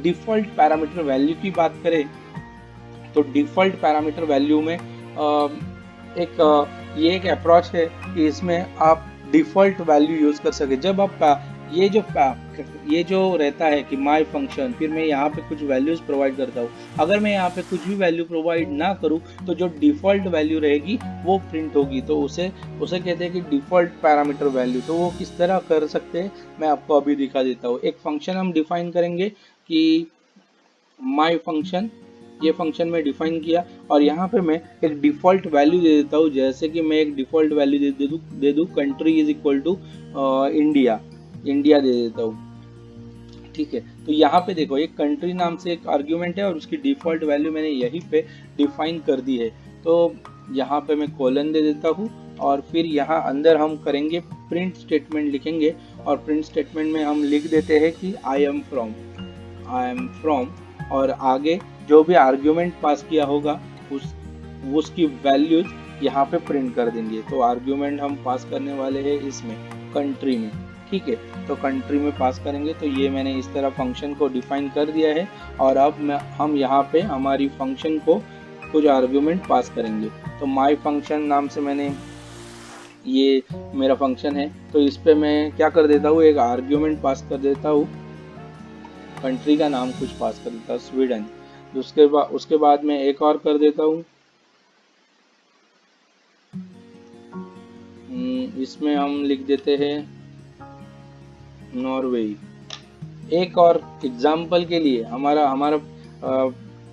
डिफ़ॉल्ट पैरामीटर वैल्यू की बात करें तो डिफ़ॉल्ट पैरामीटर वैल्यू में ये एक अप्रोच है कि इसमें आप डिफ़ॉल्ट वैल्यू यूज़ कर सके। जब आप ये जो रहता है कि माय फंक्शन, फिर मैं यहाँ पे कुछ वैल्यूज़ प्रोवाइड करता हूँ। अगर मैं यहाँ पे कुछ भी वैल्यू प्रोवाइड ना करूँ तो जो डिफ़ॉल्ट वैल्यू रहेगी वो प्रिंट होगी। तो उसे कहते हैं कि डिफ़ॉल्ट पैरामीटर वैल्यू। तो वो किस तरह कर सकते हैं मैं आपको अभी दिखा देता हूँ। एक फंक्शन हम डिफाइन करेंगे कि माय फंक्शन, ये फंक्शन में डिफाइन किया और यहाँ पे मैं एक डिफ़ॉल्ट वैल्यू दे देता हूँ। जैसे कि मैं एक डिफ़ॉल्ट वैल्यू दे दूँ country is equal to India दे देता हूँ। ठीक है, तो यहाँ पे देखो एक कंट्री नाम से एक आर्ग्यूमेंट है और उसकी डिफ़ॉल्ट वैल्यू मैंने यहीं पे डिफाइन कर दी है। तो यहाँ पे मैं कोलन दे देता हूँ और फिर यहाँ अंदर हम करेंगे प्रिंट स्टेटमेंट लिखेंगे और प्रिंट स्टेटमेंट में हम लिख देते हैं कि आई एम फ्रॉम और आगे जो भी आर्ग्यूमेंट पास किया होगा उसकी वैल्यूज यहाँ पे प्रिंट कर देंगे। तो आर्ग्यूमेंट हम पास करने वाले हैं इसमें कंट्री में। ठीक है, तो कंट्री में पास करेंगे। तो ये मैंने इस तरह फंक्शन को डिफाइन कर दिया है और अब हम यहाँ पे हमारी फंक्शन को कुछ आर्ग्यूमेंट पास करेंगे। तो माय फंक्शन नाम से मैंने, ये मेरा फंक्शन है, तो इस पे मैं क्या कर देता हूँ, एक आर्ग्यूमेंट पास कर देता हूँ, कंट्री का नाम कुछ पास कर देता हूँ स्वीडन। उसके बाद मैं एक और कर देता हूँ, इसमें हम लिख देते हैं नॉर्वे। एक और एग्जाम्पल के लिए हमारा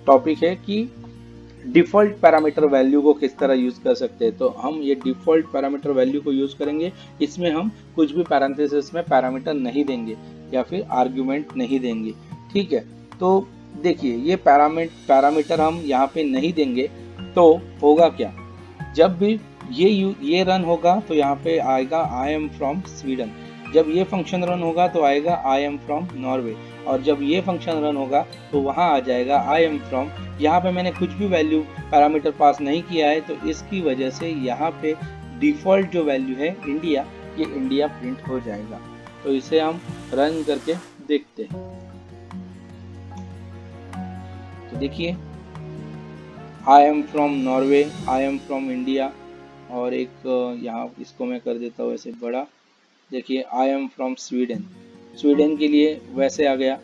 टॉपिक है कि डिफ़ॉल्ट पैरामीटर वैल्यू को किस तरह यूज़ कर सकते हैं। तो हम ये डिफ़ॉल्ट पैरामीटर वैल्यू को यूज़ करेंगे। इसमें हम कुछ भी पैरेंथेसिस में पैरामीटर नहीं देंगे या फिर आर्ग्यूमेंट नहीं देंगे। ठीक है, तो देखिए ये पैरामीटर हम यहाँ पे नहीं देंगे तो होगा क्या, जब भी ये रन होगा तो यहाँ पे आएगा आई एम फ्रॉम स्वीडन। जब ये फंक्शन रन होगा तो आएगा आई एम फ्रॉम नॉर्वे, और जब ये फंक्शन रन होगा तो वहाँ आ जाएगा आई एम फ्रॉम। यहाँ पे मैंने कुछ भी वैल्यू पैरामीटर पास नहीं किया है, तो इसकी वजह से यहाँ पे डिफ़ॉल्ट जो वैल्यू है इंडिया, ये इंडिया प्रिंट हो जाएगा। तो इसे हम रन करके देखते हैं। तो देखिए I am from Norway, I am from India, और एक यहाँ इसको मैं कर देता हूँ ऐसे बड़ा। देखिए I am from Sweden, Sweden के लिए वैसे आ गया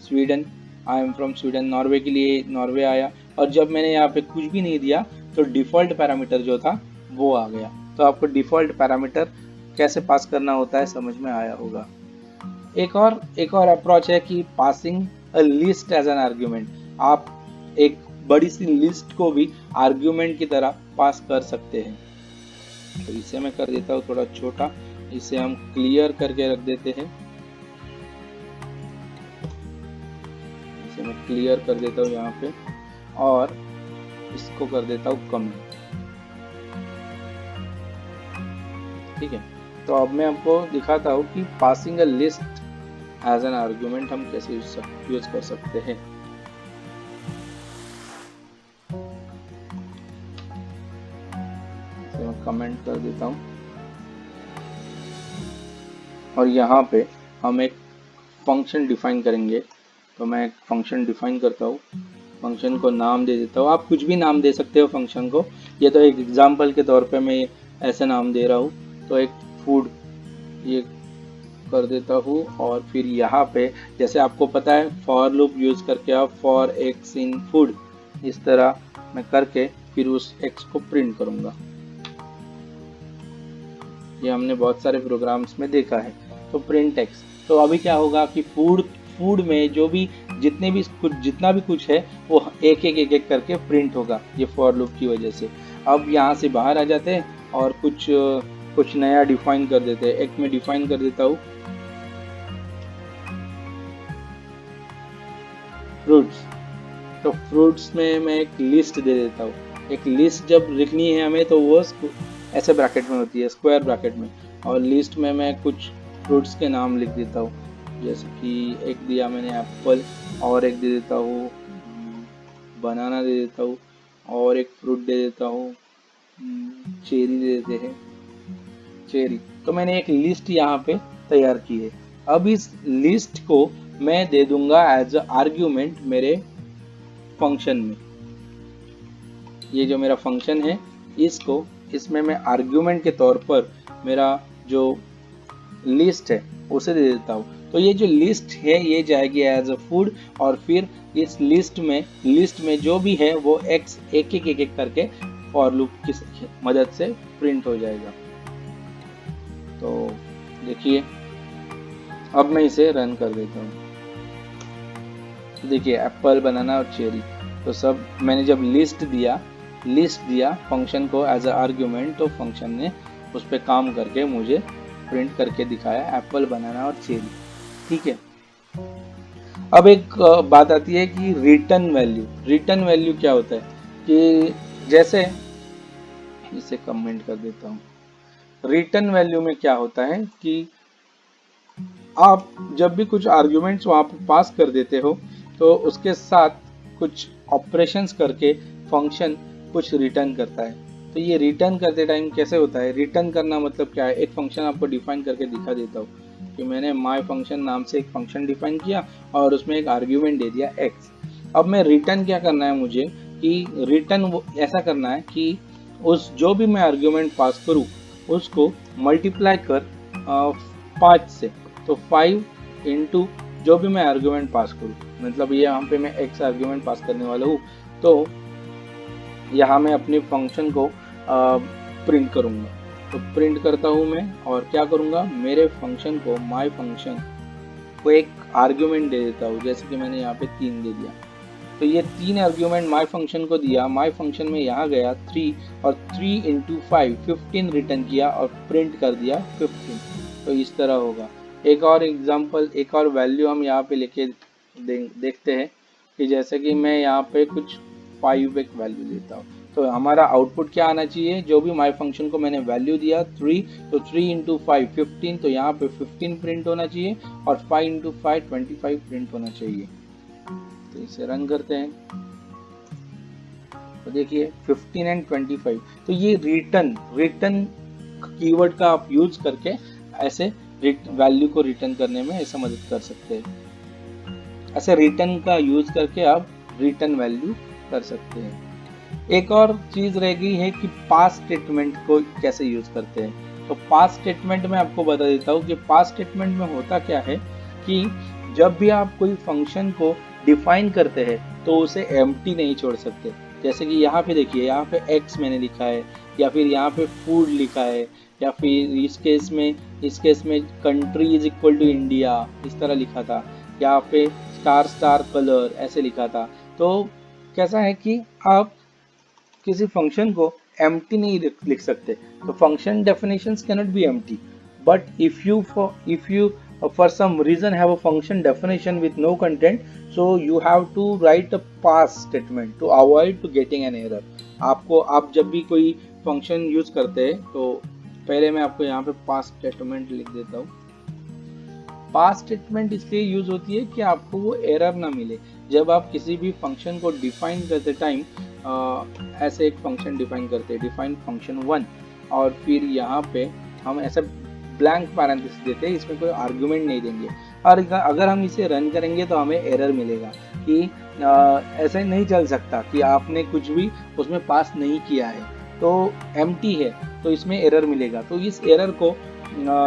Sweden, I am from Sweden. Norway के लिए नॉर्वे आया, और जब मैंने यहाँ पे कुछ भी नहीं दिया तो डिफ़ॉल्ट पैरामीटर जो था वो आ गया। तो आपको डिफ़ॉल्ट पैरामीटर कैसे पास करना होता है समझ में आया होगा। एक और अप्रोच है कि passing a list as an argument. आप एक बड़ी सी लिस्ट को भी आर्ग्यूमेंट की तरह पास कर सकते हैं। तो इसे मैं कर देता हूँ थोड़ा छोटा, इसे हम क्लियर करके रख देते हैं। इसे मैं क्लियर कर देता हूँ यहाँ पे और इसको कर देता हूँ कमेंट। ठीक है, तो अब मैं आपको दिखाता हूँ कि passing a list as an argument हम कैसे यूज कर सकते हैं। इसे मैं कमेंट कर देता हूँ और यहाँ पे हम एक फंक्शन डिफाइन करेंगे। तो मैं एक फंक्शन डिफाइन करता हूँ, फंक्शन को नाम दे देता हूँ। आप कुछ भी नाम दे सकते हो फंक्शन को, ये तो एक एग्जांपल के तौर पे मैं ऐसे नाम दे रहा हूँ। तो एक फूड ये कर देता हूँ और फिर यहाँ पे जैसे आपको पता है फॉर लूप यूज करके आप फॉर एक्स इन फूड इस तरह मैं करके फिर उस एक्स को प्रिंट करूँगा। ये हमने बहुत सारे प्रोग्राम्स में देखा है। तो प्रिंट एक्स, तो अभी क्या होगा कि फूड में जो भी जितना भी कुछ है वो एक करके प्रिंट होगा ये फॉर लूप की वजह से। अब यहाँ से बाहर आ जाते हैं और कुछ नया डिफाइन कर देते हैं। एक में डिफाइन कर देता हूँ फ्रूट्स। तो फ्रूट्स में मैं एक लिस्ट दे देता हूँ। एक लिस्ट जब लिखनी है हमें तो वो ऐसे ब्रैकेट में होती है, स्क्वायर ब्रैकेट में, और लिस्ट में मैं कुछ फ्रूट्स के नाम लिख देता हूँ। जैसे कि एक दिया मैंने एप्पल, और एक दे देता हूँ बनाना दे देता हूँ, और एक फ्रूट दे देता हूँ चेरी दे देते हैं चेरी। तो मैंने एक लिस्ट यहाँ पे तैयार की है। अब इस लिस्ट को मैं दे दूंगा एज अ आर्ग्यूमेंट मेरे फंक्शन में। ये जो मेरा फंक्शन है इसमें मैं आर्ग्यूमेंट के तौर पर मेरा जो लिस्ट है उसे दे देता हूँ। तो ये जो लिस्ट है ये जाएगी एज अ फूड, और फिर इस लिस्ट में जो भी है वो एक्स एक करके फॉर लूप की मदद से प्रिंट हो जाएगा। तो देखिए अब मैं इसे रन कर देता हूँ। देखिए एप्पल बनाना और चेरी, तो सब मैंने जब लिस्ट दिया फंक्शन को एज अ आर्ग्यूमेंट, तो फंक्शन ने उस पर काम करके मुझे प्रिंट करके दिखाया एप्पल बनाना और चेरी। ठीक है, अब एक बात आती है कि रिटर्न वैल्यू क्या होता है कि जैसे इसे कमेंट कर देता हूँ। रिटर्न वैल्यू में क्या होता है कि आप जब भी कुछ आर्ग्यूमेंट्स वहां पर पास कर देते हो तो उसके साथ कुछ ऑपरेशंस करके फंक्शन कुछ रिटर्न करता है। तो ये रिटर्न करते टाइम कैसे होता है, रिटर्न करना मतलब क्या है, एक फंक्शन आपको डिफाइन करके दिखा देता हूँ कि मैंने माय फंक्शन नाम से एक फंक्शन डिफाइन किया और उसमें एक आर्ग्यूमेंट दे दिया एक्स। अब मैं रिटर्न क्या करना है मुझे कि रिटर्न ऐसा करना है कि उस जो भी मैं आर्ग्यूमेंट पास करूँ उसको मल्टीप्लाई कर 5 से। तो 5 इंटू जो भी मैं आर्ग्यूमेंट पास करूँ, मतलब ये यहाँ पे मैं एक्स आर्ग्यूमेंट पास करने वाला हूँ, तो यहाँ मैं अपने फंक्शन को प्रिंट करूँगा। तो प्रिंट करता हूँ मैं और क्या करूँगा, मेरे फंक्शन को माय फंक्शन को एक आर्ग्यूमेंट दे देता हूँ। जैसे कि मैंने यहाँ पे 3 दे दिया, तो ये 3 आर्ग्यूमेंट माय फंक्शन को दिया। माय फंक्शन में यहाँ गया 3 और 3 इंटू 5 15 रिटर्न किया और प्रिंट कर दिया 15। तो इस तरह होगा। एक और एग्जांपल, एक और वैल्यू हम यहाँ पे लेके देखते हैं कि जैसे कि मैं यहाँ पे कुछ 5 एक वैल्यू देता हूँ, तो हमारा आउटपुट क्या आना चाहिए, जो भी माय फंक्शन को मैंने वैल्यू दिया 3, तो 3 इंटू 5 15, तो यहाँ पे 15 प्रिंट होना चाहिए और 5 इंटू 5 25 प्रिंट होना चाहिए। तो इसे रन करते हैं तो देखिए 15 एंड 25। तो ये रिटर्न कीवर्ड का आप यूज करके ऐसे वैल्यू को रिटर्न करने में ऐसा मदद कर सकते हैं। ऐसे रिटर्न का यूज करके आप रिटर्न वैल्यू कर सकते हैं। एक और चीज रह गई है कि पास स्टेटमेंट को कैसे यूज करते हैं। तो पास स्टेटमेंट में आपको बता देता हूँ कि पास स्टेटमेंट में होता क्या है कि जब भी आप कोई फंक्शन को डिफाइन करते हैं तो उसे एम्प्टी नहीं छोड़ सकते। जैसे कि यहाँ पे देखिए, यहाँ पे एक्स मैंने लिखा है, या फिर यहाँ पे फूड लिखा है, या फिर इस केस में country is equal to India इस तरह लिखा था, यहाँ पे स्टार कलर ऐसे लिखा था। तो कैसा है कि आप किसी फंक्शन को एम्प्टी नहीं लिख सकते। तो function definitions cannot be empty. but if you for some reason have a function definition with no content, so you have to write a pass statement to avoid to getting an error. आपको आप जब भी कोई function use करते हैं तो पहले मैं आपको यहाँ पे पास स्टेटमेंट लिख देता हूँ। पास स्टेटमेंट इसलिए यूज होती है कि आपको वो एरर ना मिले जब आप किसी भी फंक्शन को डिफाइन करते टाइम। ऐसे एक फंक्शन डिफाइन करते हैं, डिफाइन फंक्शन 1, और फिर यहाँ पे हम ऐसा ब्लैंक पैरेंथेसिस देते हैं, इसमें कोई आर्गुमेंट नहीं देंगे, और अगर हम इसे रन करेंगे तो हमें एरर मिलेगा कि ऐसे नहीं चल सकता कि आपने कुछ भी उसमें पास नहीं किया है, तो एम्प्टी है तो इसमें एरर मिलेगा। तो इस एरर को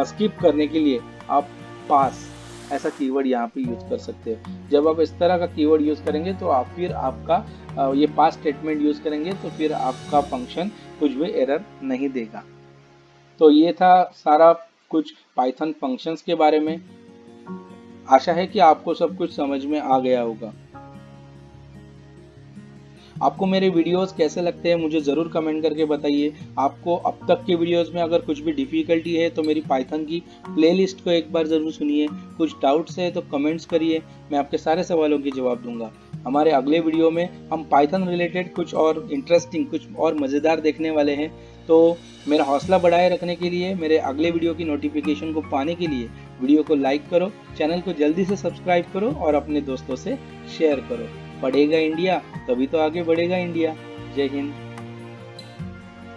स्किप करने के लिए आप पास ऐसा कीवर्ड यहाँ पे यूज कर सकते हो। जब आप इस तरह का कीवर्ड यूज करेंगे तो आप फिर आपका ये पास स्टेटमेंट यूज करेंगे तो फिर आपका फंक्शन कुछ भी एरर नहीं देगा। तो ये था सारा कुछ पाइथन फंक्शंस के बारे में। आशा है कि आपको सब कुछ समझ में आ गया होगा। आपको मेरे वीडियोस कैसे लगते हैं मुझे ज़रूर कमेंट करके बताइए। आपको अब तक के वीडियोस में अगर कुछ भी डिफ़िकल्टी है तो मेरी पाइथन की प्लेलिस्ट को एक बार ज़रूर सुनिए। कुछ डाउट्स है तो कमेंट्स करिए, मैं आपके सारे सवालों के जवाब दूंगा। हमारे अगले वीडियो में हम पाइथन रिलेटेड कुछ और इंटरेस्टिंग, कुछ और मज़ेदार देखने वाले हैं। तो मेरा हौसला बढ़ाए रखने के लिए, मेरे अगले वीडियो की नोटिफिकेशन को पाने के लिए वीडियो को लाइक करो, चैनल को जल्दी से सब्सक्राइब करो और अपने दोस्तों से शेयर करो। पढ़ेगा इंडिया तभी तो आगे बढ़ेगा इंडिया। जय हिंद।